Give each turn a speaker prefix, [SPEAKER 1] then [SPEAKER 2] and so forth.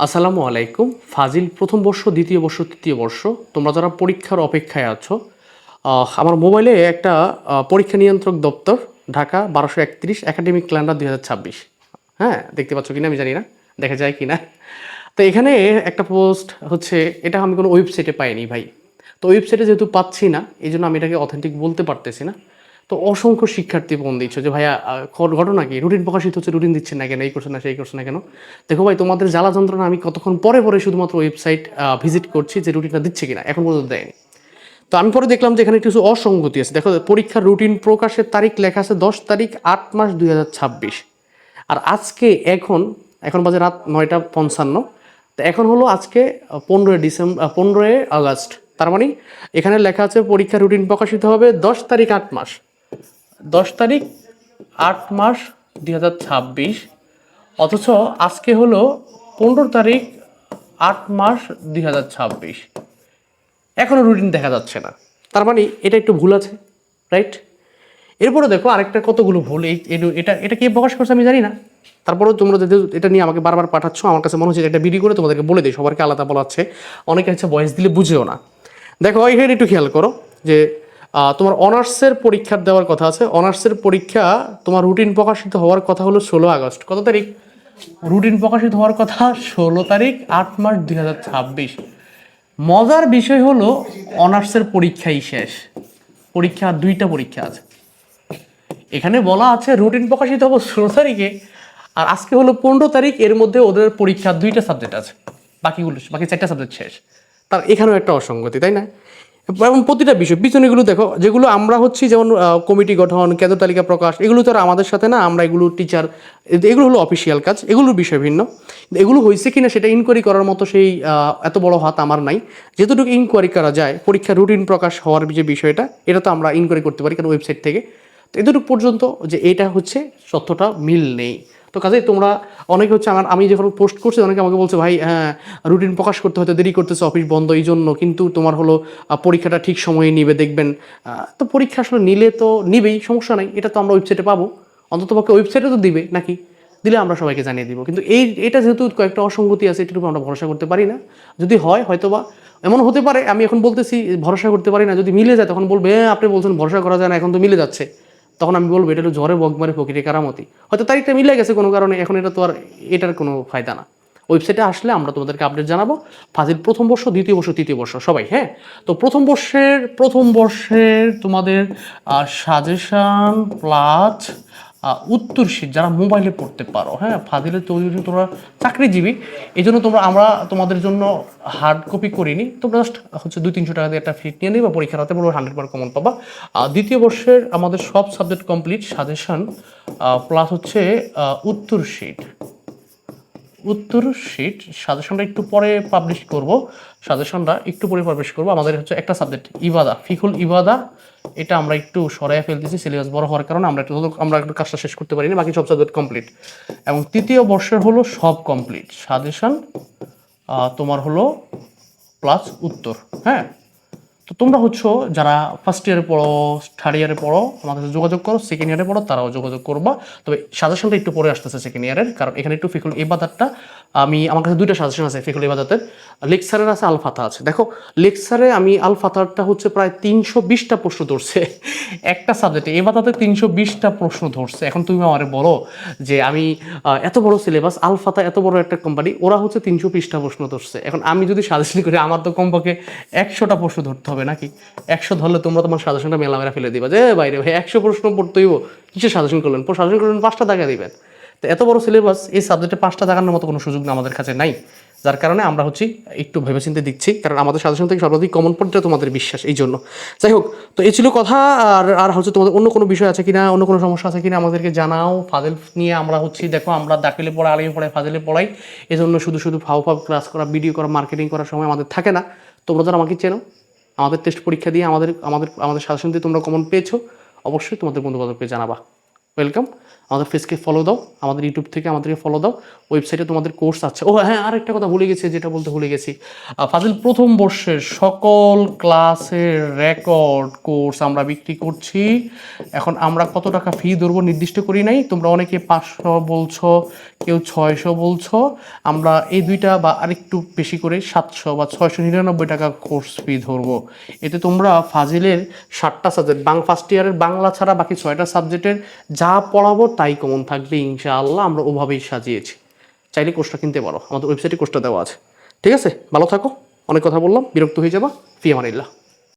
[SPEAKER 1] আসসালামু আলাইকুম। ফাজিল প্রথম বর্ষ, দ্বিতীয় বর্ষ, তৃতীয় বর্ষ তোমরা যারা পরীক্ষার অপেক্ষায় আছো, আমার মোবাইলে একটা পরীক্ষা নিয়ন্ত্রক দপ্তর ঢাকা 1231 একাডেমিক ক্যালেন্ডার 2026, হ্যাঁ দেখতে পাচ্ছ কিনা আমি জানি না, দেখা যায় কিনা। তো এখানে একটা পোস্ট হচ্ছে, এটা আমি কোনো ওয়েবসাইটে পাইনি ভাই। তো ওয়েবসাইটে যেহেতু পাচ্ছি না, এই জন্য আমি এটাকে অথেন্টিক বলতে পারতেছি না। তো অসংখ্য শিক্ষার্থী ফোন দিচ্ছ যে ভাইয়া ঘটনা কি, রুটিন প্রকাশিত হচ্ছে, রুটিন দিচ্ছেন না কেন, এই করছে না সেই করছে না কেন। দেখো ভাই, তোমাদের জ্বালা যন্ত্রণা আমি কতক্ষণ পরে পরে শুধুমাত্র ওয়েবসাইট ভিজিট করছি যে রুটিনটা দিচ্ছে কিনা, এখন পর্যন্ত দেয়নি। তো আমি পরে দেখলাম যে এখানে কিছু অসঙ্গতি আছে। দেখো, পরীক্ষার রুটিন প্রকাশের তারিখ লেখা আছে 10 তারিখ 8 মাস 2026, আর আজকে এখন এখন বাজে রাত 9টা 55। তো এখন হলো আজকে 15 আগস্ট। তার মানে এখানে লেখা আছে পরীক্ষার রুটিন প্রকাশিত হবে 10 তারিখ 8 মাস, 10 তারিখ 8 মাস 2026, অথচ আজকে হলো 15 তারিখ 8 মাস 2026, এখনও রুটিন দেখা যাচ্ছে না। তার মানে এটা একটু ভুল আছে, রাইট? এরপরে দেখো আরেকটা কতগুলো ভুল, এটা এটা কে প্রকাশ করছে আমি জানি না। তারপরেও তোমরা যদি এটা নিয়ে আমাকে বারবার পাঠাচ্ছ, আমার কাছে মনে হচ্ছে একটা ভিডিও করে তোমাদেরকে বলে দিই, সবাইকে আলাদা বলাচ্ছে, অনেকে হচ্ছে ভয়েস দিলে বুঝেও না। দেখো এখানে একটু খেয়াল করো যে তোমার অনার্সের পরীক্ষা দেওয়ার কথা আছে। অনার্সের পরীক্ষা তোমার রুটিন প্রকাশিত হওয়ার কথা হলো 16 আগস্ট। কত তারিখ রুটিন প্রকাশিত হওয়ার কথা? 16 তারিখ 8 মাস 2026। মজার বিষয় হলো অনার্সের পরীক্ষাই শেষ, পরীক্ষা 2টা পরীক্ষা আছে। এখানে বলা আছে রুটিন প্রকাশিত হবে 16 তারিখে, আর আজকে হলো 15 তারিখ, এর মধ্যে ওদের পরীক্ষা 2টা সাবজেক্ট আছে, বাকি 4টা সাবজেক্ট শেষ। তার এখানেও একটা অসঙ্গতি, তাই না? এবং প্রতিটা বিষয় পিছনেগুলো দেখো, যেগুলো আমরা হচ্ছি যেমন কমিটি গঠন, কেন্দ্র তালিকা প্রকাশ, এগুলো তো আর আমাদের সাথে না, আমরা এগুলো টিচার, এগুলো হলো অফিসিয়াল কাজ, এগুলোর বিষয় ভিন্ন। এগুলো হয়েছে কিনা সেটা ইনকোয়ারি করার মতো সেই এত বড় হাত আমার নাই। যেতটুকু ইনকোয়ারি করা যায়, পরীক্ষার রুটিন প্রকাশ হওয়ার যে বিষয়টা, এটা তো আমরা ইনকোয়ারি করতে পারি কারণ ওয়েবসাইট থেকে। তো এতটুকু পর্যন্ত যে এটা হচ্ছে তথ্যটা মিল নেই। তো কাজেই তোমরা অনেকে হচ্ছে আমি যখন পোস্ট করছি, অনেকে আমাকে বলছে ভাই হ্যাঁ রুটিন প্রকাশ করতে হয়তো দেরি করতেছে, অফিস বন্ধ এই জন্য, কিন্তু তোমার হলো পরীক্ষাটা ঠিক সময়ে নিবে দেখবেন। তো পরীক্ষা আসলে নিলে তো নিবেই, সমস্যা নাই, এটা তো আমরা ওয়েবসাইটে পাবো, অন্ততপক্ষে ওয়েবসাইটে তো দিবে নাকি, দিলে আমরা সবাইকে জানিয়ে দিব। কিন্তু এটা যেহেতু কয়েকটা অসঙ্গতি আছে, এটার উপর আমরা ভরসা করতে পারি না। যদি হয় হয়তোবা এমন হতে পারে, আমি এখন বলতেছি ভরসা করতে পারি না, যদি মিলে যায় তখন বলবে আপনি বলছেন ভরসা করা যায় না, এখন তো মিলে যাচ্ছে। তখন আমি বলবো এটা হলো ঝড়ে বকমারে ফকিরে কারামতি, হয়তো তারিখটা মিলে গেছে কোনো কারণে, এখন এটা তো আর এটার কোনো ফায়দা না। ওয়েবসাইটে আসলে আমরা তোমাদেরকে আপডেট জানাবো। ফাজিল প্রথম বর্ষ, দ্বিতীয় বর্ষ, তৃতীয় বর্ষ সবাই, হ্যাঁ। তো প্রথম বর্ষের তোমাদের সাজেশন প্লাস উত্তর শীট যারা মোবাইলে পড়তে পারো, হ্যাঁ, ফাজিলের তৈরি তোমরা চাকরিজীবী, এই জন্য আমরা তোমাদের জন্য হার্ড কপি করিনি, তোমরা জাস্ট হচ্ছে 200-300 টাকা দিয়ে একটা ফিট নিয়ে নিবা, পরীক্ষার হাতে বলবো 100 কমন পাবা। দ্বিতীয় বর্ষের আমাদের সব সাবজেক্ট কমপ্লিট, সাজেশন প্লাস হচ্ছে উত্তর শীট সাজেশনটা একটু পরে পাবলিশ করব। আমাদের হচ্ছে একটা সাবজেক্ট ইবাদা, ফিকুল ইবাদা, এটা আমরা একটু সরাইয়া ফেলতেছি সিলেবাস বড় হওয়ার কারণে, আমরা একটু কাজটা শেষ করতে পারিনি, বাকি সব সাবজেক্ট কমপ্লিট। এবং তৃতীয় বর্ষের হলো সব কমপ্লিট, সাজেশন তোমার হলো প্লাস উত্তর, হ্যাঁ। তো তোমরা হচ্ছে যারা ফার্স্ট ইয়ারে পড়ো, থার্ড ইয়ারে পড়ো, আমাদের সাথে যোগাযোগ করো, সেকেন্ড ইয়ারে পড়ো তারাও যোগাযোগ করবা। তবে সাজেশনটা একটু পরে আসতেছে সেকেন্ড ইয়ারের, কারণ এখানে একটু ফিকুল ইবাদাতটা আমার কাছে 2টা সাজেশন আছে ফিকুল ইবাদাতের, লেকচারের আছে, আল ফাতা আছে। দেখো লেকচারে আমি আল ফাতারটা হচ্ছে প্রায় 320টা প্রশ্ন ধরছে একটা সাবজেক্টে, ইবাদাতে 320টা প্রশ্ন ধরছে। এখন তুমি আমারে বলো যে আমি এত বড় সিলেবাস, আল ফাতা এত বড় একটা কোম্পানি, ওরা হচ্ছে 320টা প্রশ্ন ধরছে, এখন আমি যদি সাজেশন করি আমার তো কমপক্ষে 100টা প্রশ্ন ধরতে হবে নাকি? 100 ধরলে তোমরা তোমার সাজেশনটা মেলামেলা ফেলে দিবা যে বাইরে ভাই 100 প্রশ্ন পড়তেইব, কিসের সাজেশন করলেন, 5টা টাকা দিবেন। তো এত বড় সিলেবাস, এই সাবজেক্টে 5টা দেখানোর মতো কোনো সুযোগ না আমাদের কাছে নাই, যার কারণে আমরা হচ্ছি একটু ভেবেচিন্তে দিচ্ছি, কারণ আমাদের সাজেশন থেকে সর্বাধিক কমন পড়তে তোমাদের বিশ্বাস, এই জন্য। যাই হোক, তো এই ছিল কথা। আর হচ্ছে তোমাদের অন্য কোনো বিষয় আছে কিনা, অন্য কোনো সমস্যা আছে কিনা আমাদেরকে জানাও। ফাজিল নিয়ে আমরা হচ্ছি, দেখো আমরা দাখিলে পড়াই, আলিমে পড়াই, ফাজিলে পড়াই, এই জন্য শুধু ফাও ক্লাস করা, ভিডিও করা, মার্কেটিং করার সময় আমাদের থাকে না। তোমরা যারা আমাকে চেনো, আমাদের টেস্ট পরীক্ষা দিয়ে আমাদের সাজেশন দিয়ে তোমরা কমন পেয়েছো, অবশ্যই তোমাদের বন্ধু বান্ধবকে জানাবা। ওয়েলকাম। আমাদের ফেসকে ফলো দাও, আমাদের ইউটিউব থেকে আমাদেরকে ফলো দাও, ওয়েবসাইটে তোমাদের কোর্স আছে। ও হ্যাঁ, আরেকটা কথা ভুলে গেছি, যেটা বলতে ভুলে গেছি, ফাজিল প্রথম বর্ষের সকল ক্লাসের রেকর্ড কোর্স আমরা বিক্রি করছি। এখন আমরা কত টাকা ফি ধরবো নির্দিষ্ট করি নাই, তোমরা অনেকে 500 বলছো, কেউ 600 বলছো। আমরা এই দুইটা বা আরেকটু বেশি করে 700 বা 699 টাকা কোর্স ফি ধরবো। এতে তোমরা ফাজিলের 7টা সাবজেক্ট, ফার্স্ট ইয়ারের বাংলা ছাড়া বাকি 6টা সাবজেক্টের যা পড়াবো তাই কমন থাকবে ইনশাআল্লাহ। আমরা ওভাবেই সাজিয়েছি। চাইলে কোর্সটা কিনতে পারো, আমাদের ওয়েবসাইটে কোর্সটা দেওয়া আছে। ঠিক আছে, ভালো থাকো। অনেক কথা বললাম, বিরক্ত হয়ে যাবা। ফি আমানিল্লাহ।